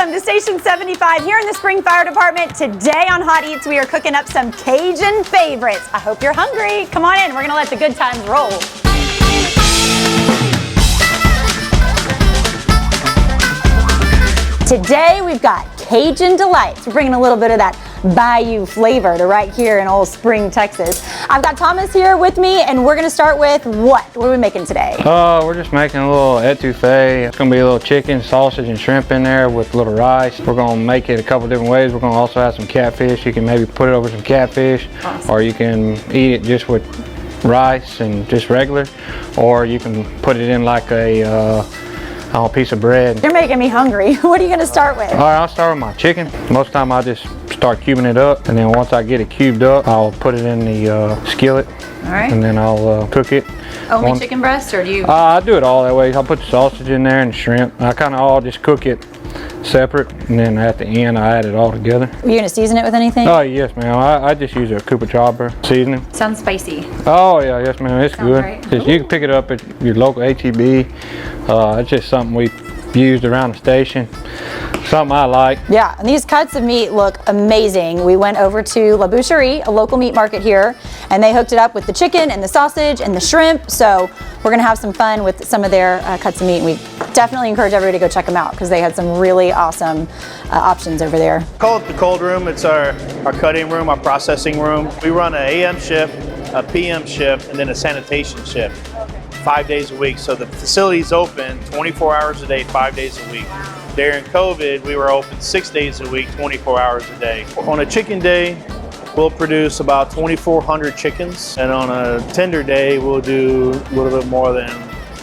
Welcome to Station 75 here in the Spring Fire Department. Today on Hot Eats, we are cooking up some Cajun favorites. I hope you're hungry. Come on in, we're gonna let the good times roll. Today we've got Cajun delights. We're bringing a little bit of that bayou flavor to right here in old Spring, Texas. I've got Thomas here with me, and we're gonna start with what? What are we making today? We're just making a little etouffee. It's gonna be a little chicken, sausage, and shrimp in there with a little rice. We're gonna make it a couple different ways. We're gonna also have some catfish. You can maybe put it over some catfish, awesome. Or you can eat it just with rice and just regular, or you can put it in like a piece of bread. You're making me hungry. What are you gonna start with? All right, I'll start with my chicken. Most of the time I just start cubing it up, and then once I get it cubed up, I'll put it in the skillet. All right. And then I'll cook it. Only chicken breast, or do you? I do it all that way. I'll put the sausage in there and shrimp. I kind of all just cook it separate, and then at the end I add it all together. Are you gonna season it with anything? Oh yes, ma'am. I just use a Cooper chopper seasoning. Sounds spicy. Oh yeah, yes ma'am. It's sounds good. Right. You can pick it up at your local HEB. It's just something we used around the station. Something I like. Yeah, and these cuts of meat look amazing. We went over to La Boucherie, a local meat market here, and they hooked it up with the chicken and the sausage and the shrimp. So we're gonna have some fun with some of their cuts of meat. And we definitely encourage everybody to go check them out because they had some really awesome options over there. Call it the cold room. It's our cutting room, our processing room. We run an AM shift, a PM shift, and then a sanitation shift. 5 days a week. So the facility's open 24 hours a day, 5 days a week. During COVID, we were open 6 days a week, 24 hours a day. On a chicken day, we'll produce about 2,400 chickens. And on a tender day, we'll do a little bit more than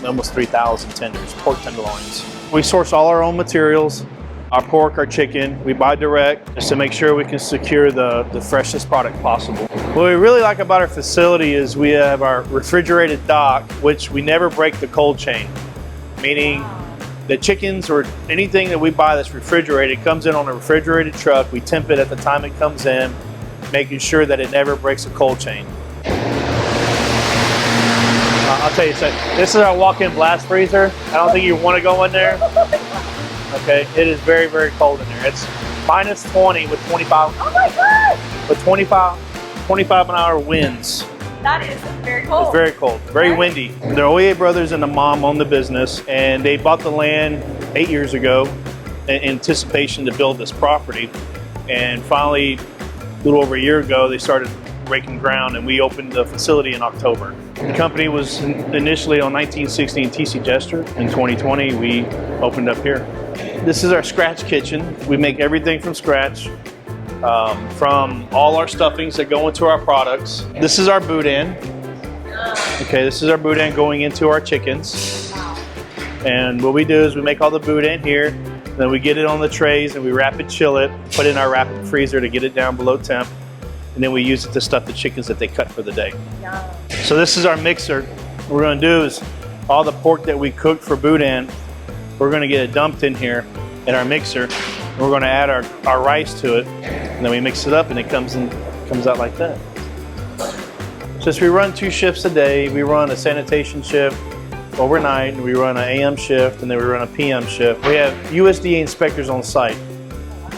almost 3,000 tenders, pork tenderloins. We source all our own materials, our pork, our chicken. We buy direct just to make sure we can secure the freshest product possible. What we really like about our facility is we have our refrigerated dock, which we never break the cold chain, meaning the chickens or anything that we buy that's refrigerated comes in on a refrigerated truck. We temp it at the time it comes in, making sure that it never breaks a cold chain. I'll tell you something. This is our walk-in blast freezer. I don't think you want to go in there. Okay, it is very, very cold in there. It's minus 20 with 25. Oh my God! With 25 an hour winds. That is very cold. It's very cold, very windy. The Oye brothers and the mom own the business, and they bought the land 8 years ago in anticipation to build this property. And finally, a little over a year ago, they started breaking ground, and we opened the facility in October. The company was initially on 1960 in TC Jester. In 2020, we opened up here. This is our scratch kitchen. We make everything from scratch. From all our stuffings that go into our products. This is our boudin. Okay, this is our boudin going into our chickens. And what we do is we make all the boudin here, then we get it on the trays and we rapid chill it, put it in our rapid freezer to get it down below temp, and then we use it to stuff the chickens that they cut for the day. So this is our mixer. What we're gonna do is all the pork that we cooked for boudin, we're gonna get it dumped in here in our mixer. We're going to add our rice to it, and then we mix it up, and it comes out like that. Since we run 2 shifts a day, we run a sanitation shift overnight, and we run an AM shift, and then we run a PM shift. We have USDA inspectors on site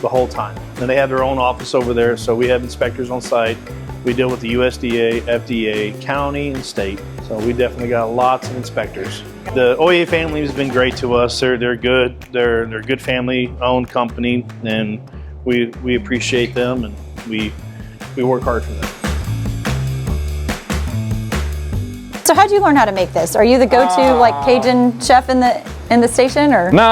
the whole time, and they have their own office over there, so we have inspectors on site. We deal with the USDA, FDA, county, and state, so we definitely got lots of inspectors. The Oye family has been great to us. They're good. They're a good family-owned company, and we appreciate them, and we work hard for them. So how did you learn how to make this? Are you the go-to like Cajun chef in the station, or? No,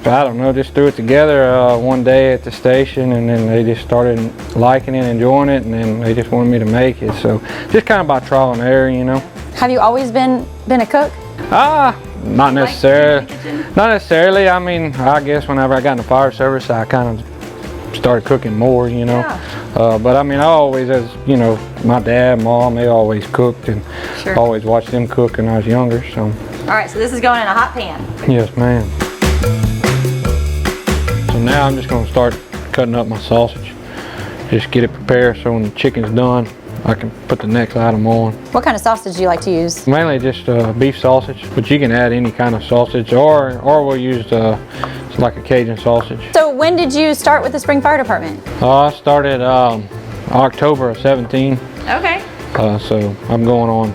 I don't know, just threw it together one day at the station, and then they just started liking it, enjoying it, and then they just wanted me to make it. So just kind of by trial and error, you know. Have you always been a cook? Not necessarily. Not necessarily. I mean, I guess whenever I got in the fire service, I kind of started cooking more, you know. Yeah. But I mean, I always, as you know, my dad, mom, they always cooked, and always watched them cook when I was younger. So. All right, so this is going in a hot pan. Yes, ma'am. So now I'm just going to start cutting up my sausage. Just get it prepared so when the chicken's done, I can put the next item on. What kind of sausage do you like to use? Mainly just beef sausage, but you can add any kind of sausage, or we'll use some like a Cajun sausage. So when did you start with the Spring Fire Department? I started October of 17. Okay. So I'm going on,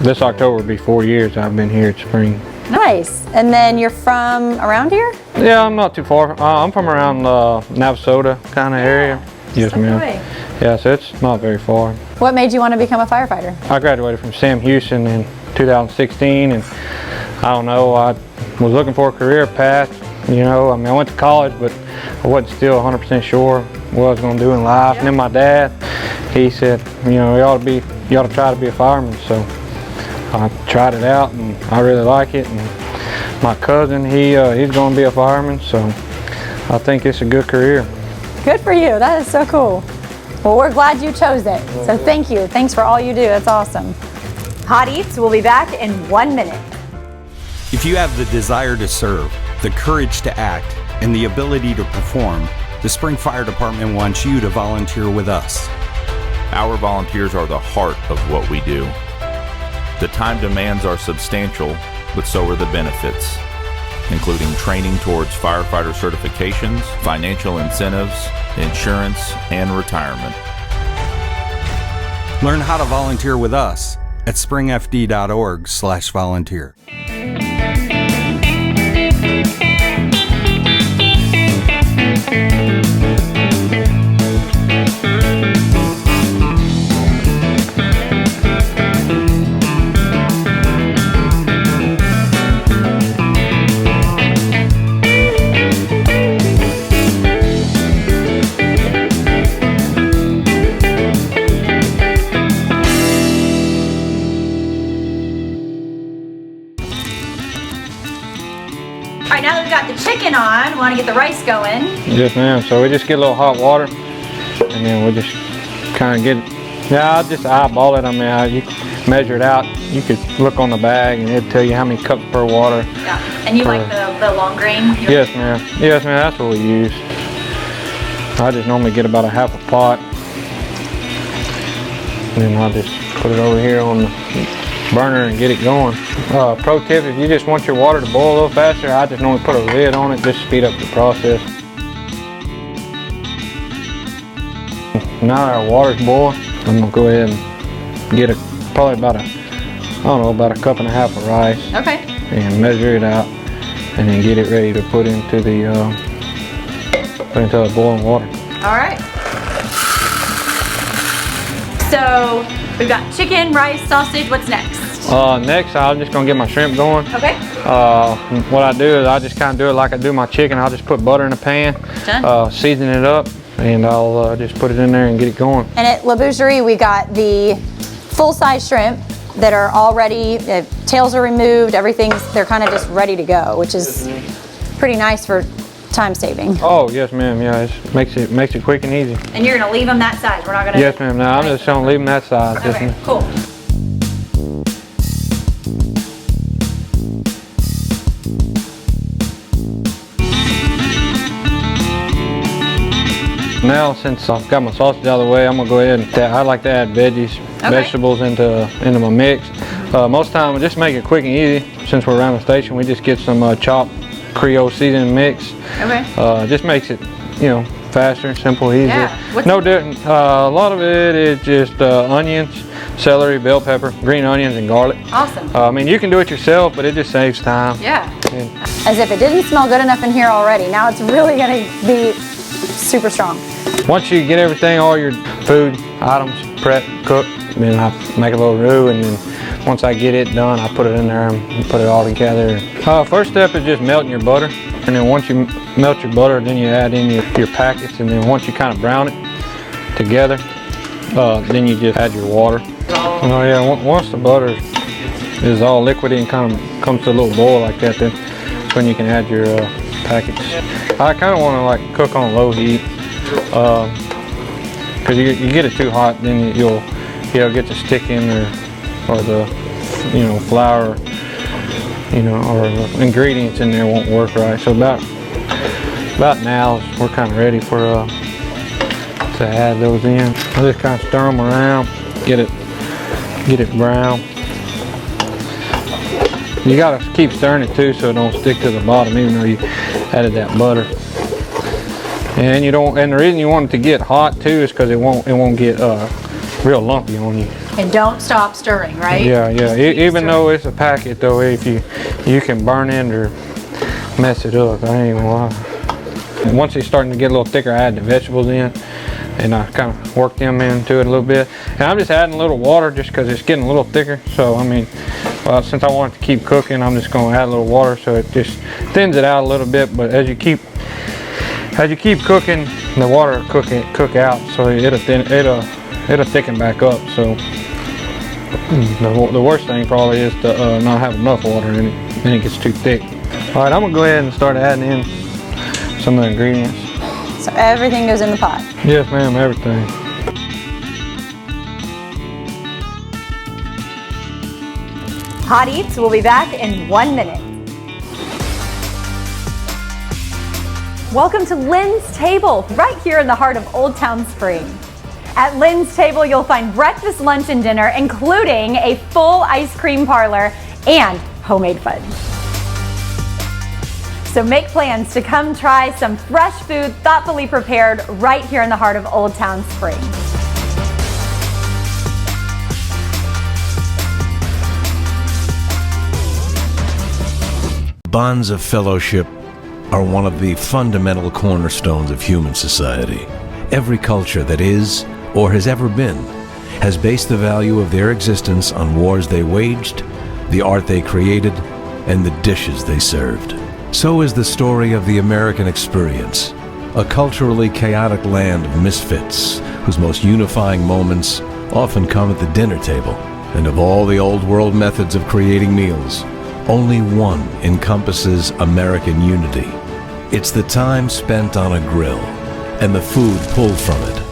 this October will be 4 years I've been here at Spring. Nice. And then you're from around here? Yeah, I'm not too far. I'm from around Navasota kind of area. Yes, ma'am. Yeah, so it's not very far. What made you want to become a firefighter? I graduated from Sam Houston in 2016, and I don't know, I was looking for a career path. You know, I mean, I went to college, but I wasn't still 100% sure what I was going to do in life. And then my dad, he said, you know, you ought to try to be a fireman. So I tried it out, and I really like it. And my cousin, he's going to be a fireman, so I think it's a good career. Good for you. That is so cool. Well, we're glad you chose it. So thank you. Thanks for all you do. That's awesome. Hot Eats will be back in 1 minute. If you have the desire to serve, the courage to act, and the ability to perform, the Spring Fire Department wants you to volunteer with us. Our volunteers are the heart of what we do. The time demands are substantial, but so are the benefits, including training towards firefighter certifications, financial incentives, insurance, and retirement. Learn how to volunteer with us at springfd.org/volunteer. All right, now that we've got the chicken on, we want to get the rice going. Yes, ma'am. So we just get a little hot water, and then we just kind of get it. Yeah, I just eyeball it. I mean, you measure it out. You could look on the bag, and it'll tell you how many cups per water. Yeah, and you like the long grain? Yes, ma'am. Yes, ma'am. That's what we use. I just normally get about a half a pot, and then I'll just put it over here on the burner and get it going. Pro tip, if you just want your water to boil a little faster, I just normally put a lid on it just to speed up the process. Now that our water's boiled, I'm gonna go ahead and get probably about a cup and a half of rice. Okay. And measure it out, and then get it ready to put into the boiling water. All right. So we've got chicken, rice, sausage. What's next? Next, I'm just gonna get my shrimp going. Okay. What I do is I just kind of do it like I do my chicken. I'll just put butter in a pan, season it up, and I'll just put it in there and get it going. And at La Boucherie, we got the full-size shrimp that are already, the tails are removed, they're kind of just ready to go, which is pretty nice for time saving. Oh, yes, ma'am. Yeah, it makes it quick and easy. And you're gonna leave them that size. We're not gonna. Yes, ma'am. No, I'm just gonna leave them that size. Okay, Yes, cool. Now, since I've got my sausage out of the way, I'm gonna go ahead and I like to add vegetables into my mix. Most of the time, we just make it quick and easy. Since we're around the station, we just get some Chopped Creole seasoning mix. Okay. Just makes it, faster, simple, easy. Yeah. No different. A lot of it is just onions, celery, bell pepper, green onions, and garlic. Awesome. I mean, you can do it yourself, but it just saves time. Yeah. As if it didn't smell good enough in here already. Now it's really gonna be super strong. Once you get everything, all your food items prepped, cooked, then I make a little roux, and then once I get it done, I put it in there and put it all together. First step is just melting your butter, and then once you melt your butter, then you add in your packets, and then once you kind of brown it together, then you just add your water. Oh yeah, once the butter is all liquidy and kind of comes to a little boil like that, then that's when you can add your packets. I kind of want to like cook on low heat, because you get it too hot, then you'll get the sticking or the flour, or the ingredients in there won't work right. So about now we're kind of ready for to add those in. I just kind of stir them around, get it brown. You gotta keep stirring it too, so it don't stick to the bottom. Even though added that butter. And the reason you want it to get hot too is because it won't get real lumpy on you. And don't stop stirring, right? Yeah. Even though it's a packet though, if you can burn it or mess it up, I ain't gonna lie. Once it's starting to get a little thicker, I add the vegetables in and I kind of work them into it a little bit. And I'm just adding a little water just because it's getting a little thicker. So I mean, since I want it to keep cooking, I'm just gonna add a little water so it just thins it out a little bit. But as you keep cooking, the water will cook out, so it'll thicken back up. So the worst thing probably is to not have enough water in it, then it gets too thick. All right, I'm gonna go ahead and start adding in some of the ingredients. So everything goes in the pot. Yes, ma'am, everything. Hot Eats will be back in 1 minute. Welcome to Lynn's Table, right here in the heart of Old Town Spring. At Lynn's Table, you'll find breakfast, lunch, and dinner, including a full ice cream parlor and homemade fudge. So make plans to come try some fresh food thoughtfully prepared right here in the heart of Old Town Spring. Bonds of fellowship are one of the fundamental cornerstones of human society. Every culture that is or has ever been has based the value of their existence on wars they waged, the art they created, and the dishes they served. So is the story of the American experience, a culturally chaotic land of misfits whose most unifying moments often come at the dinner table. And of all the old world methods of creating meals, only one encompasses American unity. It's the time spent on a grill and the food pulled from it.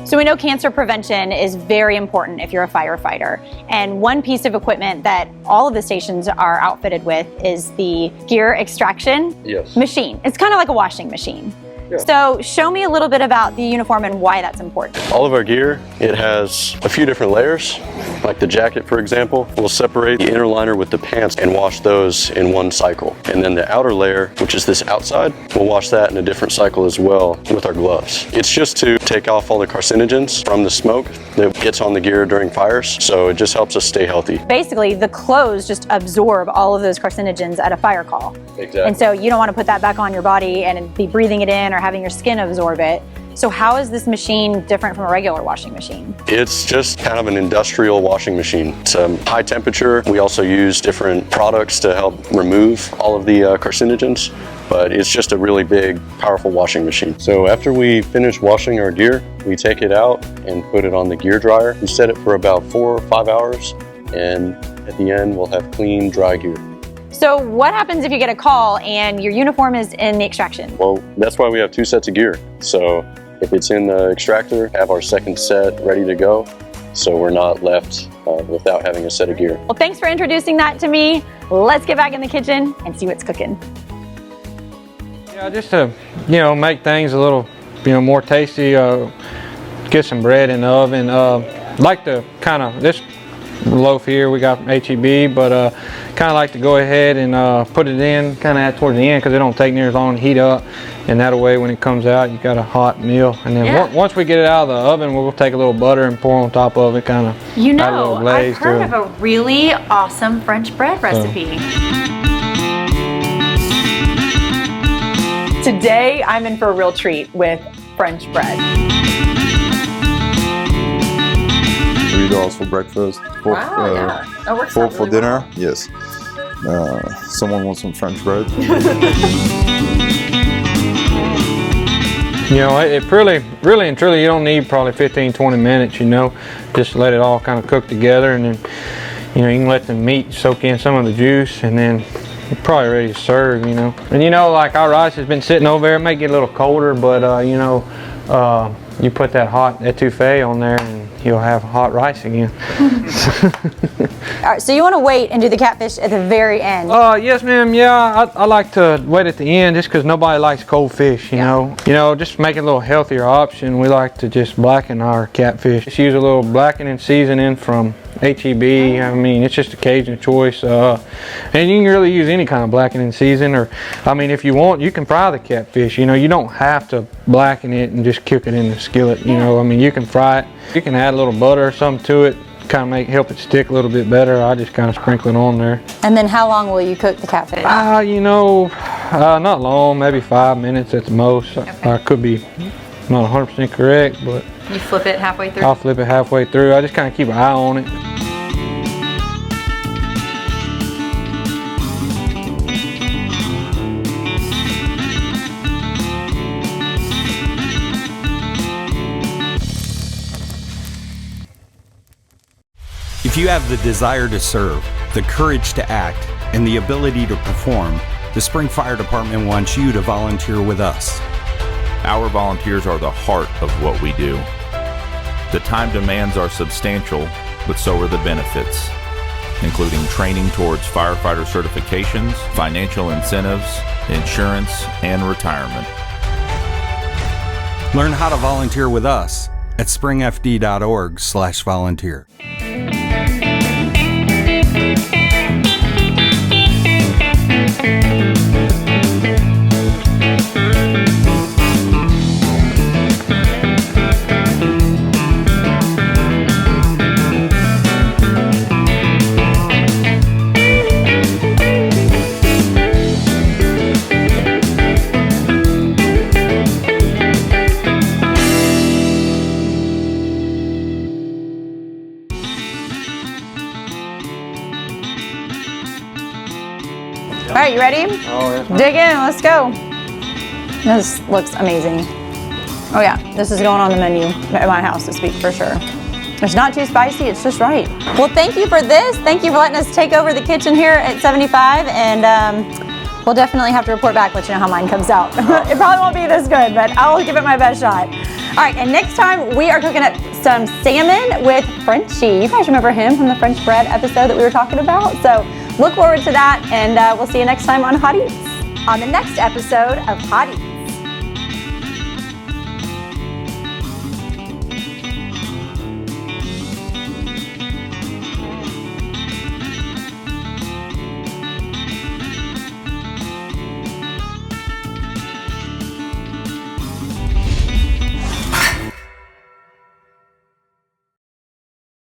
So we know cancer prevention is very important if you're a firefighter. And one piece of equipment that all of the stations are outfitted with is the gear extraction machine. It's kind of like a washing machine. Yeah. So show me a little bit about the uniform and why that's important. All of our gear, it has a few different layers. Like the jacket, for example, we'll separate the inner liner with the pants and wash those in one cycle. And then the outer layer, which is this outside, we'll wash that in a different cycle as well with our gloves. It's just to take off all the carcinogens from the smoke that gets on the gear during fires. So it just helps us stay healthy. Basically, the clothes just absorb all of those carcinogens at a fire call. Exactly. And so you don't want to put that back on your body and be breathing it in or having your skin absorb it. So how is this machine different from a regular washing machine? It's just kind of an industrial washing machine. It's high temperature. We also use different products to help remove all of the carcinogens, but it's just a really big, powerful washing machine. So after we finish washing our gear, we take it out and put it on the gear dryer. We set it for about 4 or 5 hours, and at the end, we'll have clean, dry gear. So what happens if you get a call and your uniform is in the extraction? Well, that's why we have 2 sets of gear. So if it's in the extractor, have our second set ready to go, so we're not left without having a set of gear. Well, thanks for introducing that to me. Let's get back in the kitchen and see what's cooking. Yeah, just to, make things a little, more tasty, get some bread in the oven. Like to kind of, this loaf here we got from HEB, but kind of like to go ahead and put it in kind of towards the end because it don't take near as long to heat up, and that way when it comes out you got a hot meal. And then once we get it out of the oven, we'll take a little butter and pour on top of it, kind of add a little glaze I've heard of a really awesome French bread recipe. Today I'm in for a real treat with French bread. $3 for breakfast. That works out For really dinner, well. yes. Someone wants some French bread. It really and truly, you don't need probably 15-20 minutes, just let it all kind of cook together, and then you can let the meat soak in some of the juice, and then you're probably ready to serve. And like our rice has been sitting over there, it may get a little colder, but you put that hot etouffee on there and you'll have hot rice again. All right, so you want to wait and do the catfish at the very end? Yes, ma'am. Yeah, I like to wait at the end just because nobody likes cold fish. You know, just make it a little healthier option. We like to just blacken our catfish. Just use a little blackening seasoning from HEB. I mean, it's just a Cajun choice, and you can really use any kind of blackening season, or I mean, if you want, you can fry the catfish. You know, you don't have to blacken it and just cook it in the skillet. You know, I mean, you can fry it. You can add a little butter or something to it, kind of help it stick a little bit better. I just kind of sprinkle it on there. And then how long will you cook the catfish? You know, not long, maybe 5 minutes at the most. Okay. I could be not 100% correct, but You flip it halfway through? I'll flip it halfway through. I just kind of keep an eye on it. If you have the desire to serve, the courage to act, and the ability to perform, the Spring Fire Department wants you to volunteer with us. Our volunteers are the heart of what we do. The time demands are substantial, but so are the benefits, including training towards firefighter certifications, financial incentives, insurance, and retirement. Learn how to volunteer with us at springfd.org/volunteer. All right, you ready? Oh, yes, ma'am. Dig in, let's go. This looks amazing. Oh yeah, this is going on the menu at my house this week for sure. It's not too spicy, it's just right. Well, thank you for this. Thank you for letting us take over the kitchen here at 75, and we'll definitely have to report back, let you know how mine comes out. It probably won't be this good, but I'll give it my best shot. All right, and next time we are cooking up some salmon with Frenchie. You guys remember him from the French bread episode that we were talking about? So look forward to that, and we'll see you next time on Hot Eats. On the next episode of Hot Eats.